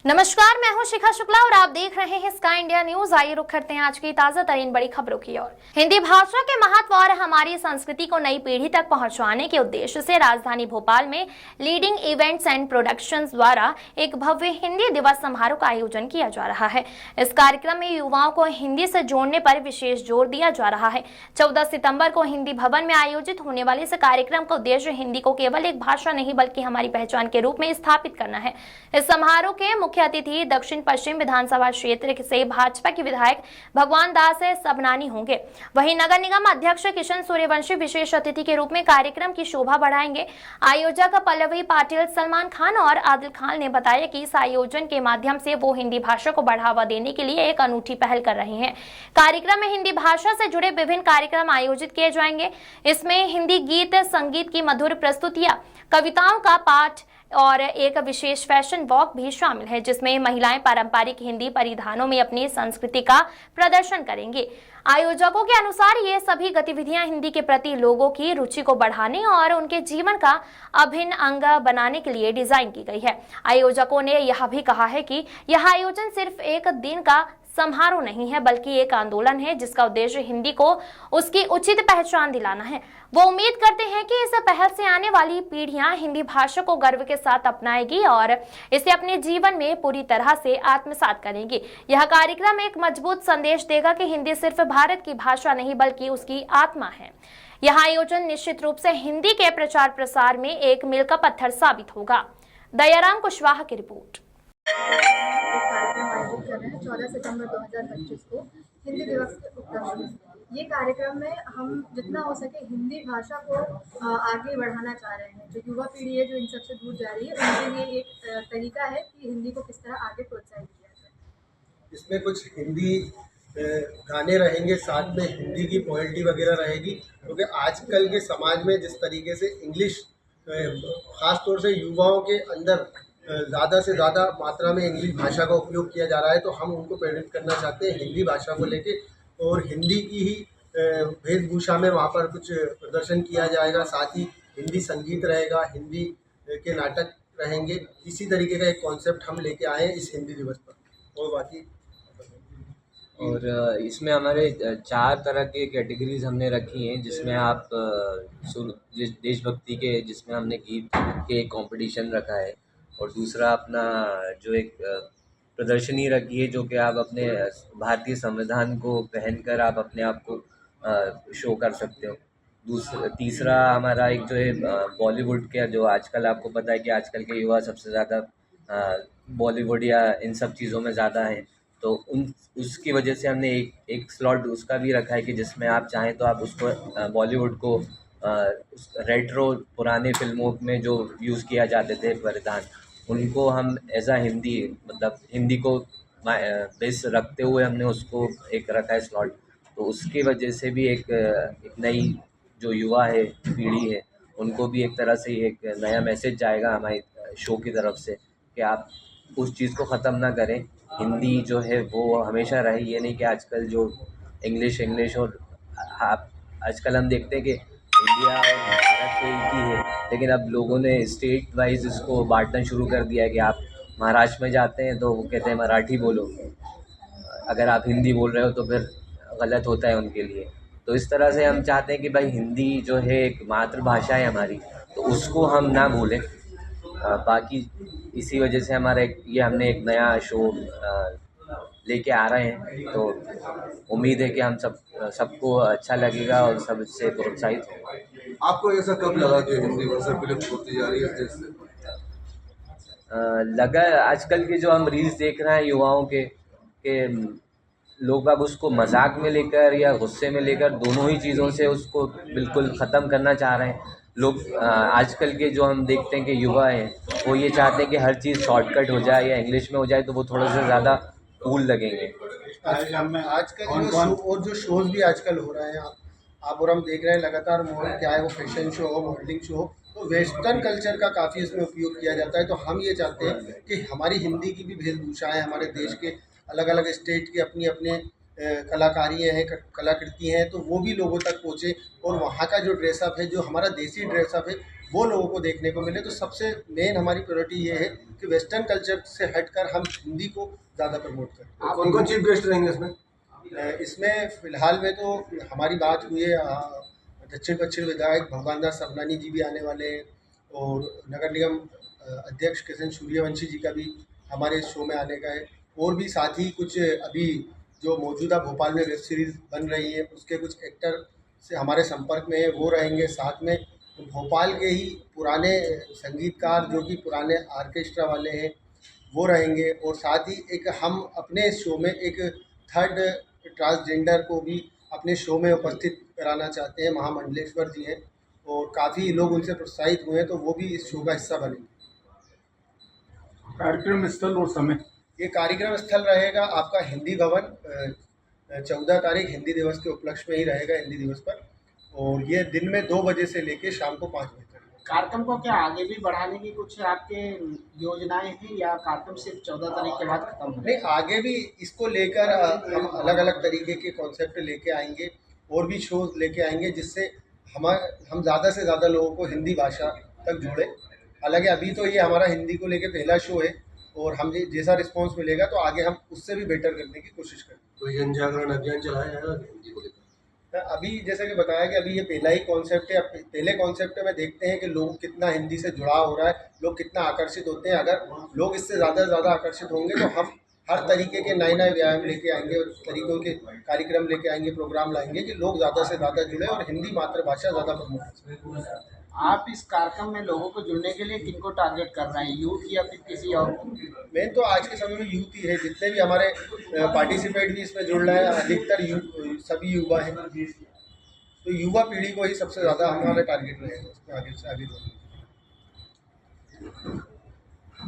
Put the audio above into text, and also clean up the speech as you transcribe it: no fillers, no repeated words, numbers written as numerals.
नमस्कार, मैं हूं शिखा शुक्ला और आप देख रहे हैं स्काई इंडिया न्यूज। आइए रुक करते हैं आज की ताजा तरीन बड़ी खबरों की ओर। हिंदी भाषा के महत्व और हमारी संस्कृति को नई पीढ़ी तक पहुंचाने के उद्देश्य से राजधानी भोपाल में लीडिंग इवेंट्स एंड प्रोडक्शंस द्वारा एक भव्य हिंदी दिवस समारोह का आयोजन किया जा रहा है। इस कार्यक्रम में युवाओं को हिंदी से जोड़ने पर विशेष जोर दिया जा रहा है। 14 सितम्बर को हिंदी भवन में आयोजित होने वाले इस कार्यक्रम का उद्देश्य हिंदी को केवल एक भाषा नहीं बल्कि हमारी पहचान के रूप में स्थापित करना है। इस समारोह के मुख्य अतिथि दक्षिण पश्चिम विधानसभा क्षेत्र से भाजपा के विधायक भगवान दास सबनानी होंगे। वहीं नगर निगम अध्यक्ष किशन सूर्यवंशी विशेष अतिथि के रूप में कार्यक्रम की शोभा बढ़ाएंगे। आयोजक पल्लवी पाटिल, सलमान खान और आदिल खान ने बताया कि इस आयोजन के माध्यम से वो हिंदी भाषा को बढ़ावा देने के लिए एक अनूठी पहल कर रहे हैं। कार्यक्रम में हिंदी भाषा से जुड़े विभिन्न कार्यक्रम आयोजित किए जाएंगे। इसमें हिंदी गीत संगीत की मधुर प्रस्तुतियां, कविताओं का पाठ और एक विशेष फैशन वॉक भी शामिल है, जिसमें महिलाएं पारंपरिक हिंदी परिधानों में अपनी संस्कृति का प्रदर्शन करेंगे। आयोजकों के अनुसार ये सभी गतिविधियां हिंदी के प्रति लोगों की रुचि को बढ़ाने और उनके जीवन का अभिन्न अंग बनाने के लिए डिजाइन की गई है। आयोजकों ने यह भी कहा है कि यह आयोजन सिर्फ एक दिन का समारोह नहीं है बल्कि एक आंदोलन है जिसका उद्देश्य हिंदी को उसकी उचित पहचान दिलाना है। वो उम्मीद करते हैं कि इस पहल से आने वाली पीढ़ियां हिंदी भाषा को गर्व के साथ अपनाएगी और इसे अपने जीवन में पूरी तरह से आत्मसात करेंगी। यह कार्यक्रम एक मजबूत संदेश देगा कि हिंदी सिर्फ भारत की भाषा नहीं बल्कि उसकी आत्मा है। यह आयोजन निश्चित रूप से हिंदी के प्रचार प्रसार में एक मील का पत्थर साबित होगा। दयाराम कुशवाहा की रिपोर्ट। कार्यक्रम आयोजित कर रहे हैं 14 सितंबर 2025 को हिंदी दिवस के उपलक्ष्य में। ये कार्यक्रम में हम जितना हो सके हिंदी भाषा को आगे बढ़ाना चाह रहे हैं। जो युवा पीढ़ी है जो इन सबसे दूर जा रही है, उनके लिए एक तरीका है कि हिंदी को किस तरह आगे प्रोत्साहित किया जाए। इसमें कुछ हिंदी गाने रहेंगे, साथ में हिंदी की पोएट्री वगैरह रहेगी, क्योंकि आजकल के समाज में जिस तरीके से इंग्लिश ख़ास तौर से युवाओं के अंदर ज़्यादा से ज़्यादा मात्रा में इंग्लिश भाषा का उपयोग किया जा रहा है, तो हम उनको प्रेरित करना चाहते हैं हिंदी भाषा को लेके, और हिंदी की ही वेशभूषा में वहाँ पर कुछ प्रदर्शन किया जाएगा। साथ ही हिंदी संगीत रहेगा, हिंदी के नाटक रहेंगे। इसी तरीके का एक कॉन्सेप्ट हम लेके आए हैं इस हिंदी दिवस पर। और बाकी और इसमें हमारे 4 तरह के कैटेगरीज हमने रखी हैं, जिसमें आप देशभक्ति के, जिसमें हमने गीत के कंपटीशन रखा है, और दूसरा अपना जो एक प्रदर्शनी रखी है जो कि आप अपने भारतीय संविधान को पहनकर आप अपने आप को शो कर सकते हो। तीसरा हमारा एक जो है बॉलीवुड के, जो आजकल आपको पता है कि आजकल के युवा सबसे ज़्यादा बॉलीवुड या इन सब चीज़ों में ज़्यादा हैं, तो उसकी वजह से हमने एक स्लॉट उसका भी रखा है कि जिसमें आप चाहें तो आप उसको बॉलीवुड को रेट्रो पुराने फिल्मों में जो यूज़ किया जाते थे परिधान, उनको हम एज आ हिंदी, मतलब हिंदी को बेस रखते हुए हमने उसको एक रखा है स्लॉट। तो उसकी वजह से भी एक नई जो युवा है, पीढ़ी है, उनको भी एक तरह से एक नया मैसेज जाएगा हमारे शो की तरफ से कि आप उस चीज़ को ख़त्म ना करें। हिंदी जो है वो हमेशा रहे, ये नहीं कि आजकल जो इंग्लिश और आजकल हम देखते हैं कि इंडिया और भारत तो एक ही है, लेकिन अब लोगों ने स्टेट वाइज इसको बांटना शुरू कर दिया है कि आप महाराष्ट्र में जाते हैं तो वो कहते हैं मराठी बोलो, अगर आप हिंदी बोल रहे हो तो फिर गलत होता है उनके लिए। तो इस तरह से हम चाहते हैं कि भाई हिंदी जो है एक मातृभाषा है हमारी, तो उसको हम ना भूलें। बाकी इसी वजह से हमारा ये हमने एक नया शो लेके आ रहे हैं, तो उम्मीद है कि हम सबको अच्छा लगेगा और सब इससे प्रोत्साहित होंगे। आपको ऐसा कब लगा कि हिंदी भाषा विलुप्त होती जा रही है? जैसे लगा आजकल के जो हम रील्स देख रहे हैं युवाओं के लोग बाग उसको मजाक में लेकर या गुस्से में लेकर, दोनों ही चीज़ों से उसको बिल्कुल ख़त्म करना चाह रहे हैं लोग। आजकल के जो हम देखते हैं कि युवा हैं, वो ये चाहते हैं कि हर चीज़ शॉर्टकट हो जाए या इंग्लिश में हो जाए तो वो थोड़ा सा ज़्यादा कूल लगेंगे। आजकल और जो शोज़ भी आजकल हो रहे हैं, आप और हम देख रहे हैं लगातार, क्या है वो फैशन शो हो, मॉडलिंग शो हो, तो वेस्टर्न कल्चर का काफ़ी इसमें उपयोग किया जाता है। तो हम ये चाहते हैं कि हमारी हिंदी की भी वेशभूषा है, हमारे देश के अलग अलग स्टेट की अपनी अपने कलाकारियाँ हैं, कलाकृति हैं, तो वो भी लोगों तक पहुँचे, और वहाँ का जो ड्रेसअप है, जो हमारा देसी ड्रेसअप है, वो लोगों को देखने को मिले। तो सबसे मेन हमारी प्रायोरिटी ये है कि वेस्टर्न कल्चर से हटकर हम हिंदी को ज़्यादा प्रमोट करें। कौन कौन चीफ गेस्ट रहेंगे इसमें? इसमें फ़िलहाल में तो हमारी बात हुई है, दक्षिण पश्चिम विधायक भगवान दास सबनानी जी भी आने वाले हैं और नगर निगम अध्यक्ष किशन सूर्यवंशी जी का भी हमारे शो में आने का है। और भी साथ ही कुछ अभी जो मौजूदा भोपाल में वेब सीरीज़ बन रही है उसके कुछ एक्टर से हमारे संपर्क में है, वो रहेंगे। साथ में भोपाल के ही पुराने संगीतकार जो कि पुराने आर्केस्ट्रा वाले हैं वो रहेंगे। और साथ ही एक हम अपने शो में एक थर्ड ट्रांसजेंडर को भी अपने शो में उपस्थित कराना चाहते हैं। महामंडलेश्वर जी हैं और काफ़ी लोग उनसे प्रोत्साहित हुए हैं, तो वो भी इस शो का हिस्सा बनेंगे। कार्यक्रम स्थल और समय? ये कार्यक्रम स्थल रहेगा आपका हिंदी भवन, 14 तारीख हिंदी दिवस के उपलक्ष्य में ही रहेगा, हिंदी दिवस पर। और ये दिन में 2 बजे से लेके शाम को 5 बजे तक। कार्यक्रम को क्या आगे भी बढ़ाने की कुछ आपके योजनाएं हैं या कार्यक्रम सिर्फ 14 तारीख के बाद खत्म हो? नहीं, आगे भी इसको लेकर हम अलग अलग तरीके के कॉन्सेप्ट लेके आएंगे और भी शोज लेके आएंगे जिससे हम ज़्यादा से ज़्यादा लोगों को हिंदी भाषा तक जोड़ें। हालांकि अभी तो ये हमारा हिंदी को लेके पहला शो है और हम जैसा रिस्पांस मिलेगा तो आगे हम उससे भी बेटर करने की कोशिश करें। तो जन जागरण अभियान चलाया जाएगा हिंदी को लेकर? अभी जैसे कि बताया कि अभी ये पहला ही कॉन्सेप्ट है। पहले कॉन्सेप्ट में देखते हैं कि लोग कितना हिंदी से जुड़ाव हो रहा है, लोग कितना आकर्षित होते हैं। अगर लोग इससे ज़्यादा से ज़्यादा आकर्षित होंगे तो हम हर तरीके के नए नए व्यायाम लेके आएंगे और तरीकों के कार्यक्रम लेके आएंगे, प्रोग्राम लाएंगे कि लोग ज़्यादा से ज़्यादा जुड़े और हिंदी मातृभाषा ज़्यादा प्रमोट हो। आप इस कार्यक्रम में लोगों को जुड़ने के लिए किनको टारगेट कर रहे हैं, यूथ या फिर किसी और को? मेन तो आज के समय में यूथ ही है। जितने भी हमारे पार्टिसिपेट भी इसमें जुड़ रहे हैं अधिकतर सभी युवा हैं। तो युवा पीढ़ी को ही सबसे ज़्यादा हमारा टारगेट रहेगा उसमें आगे से आगे बढ़ने।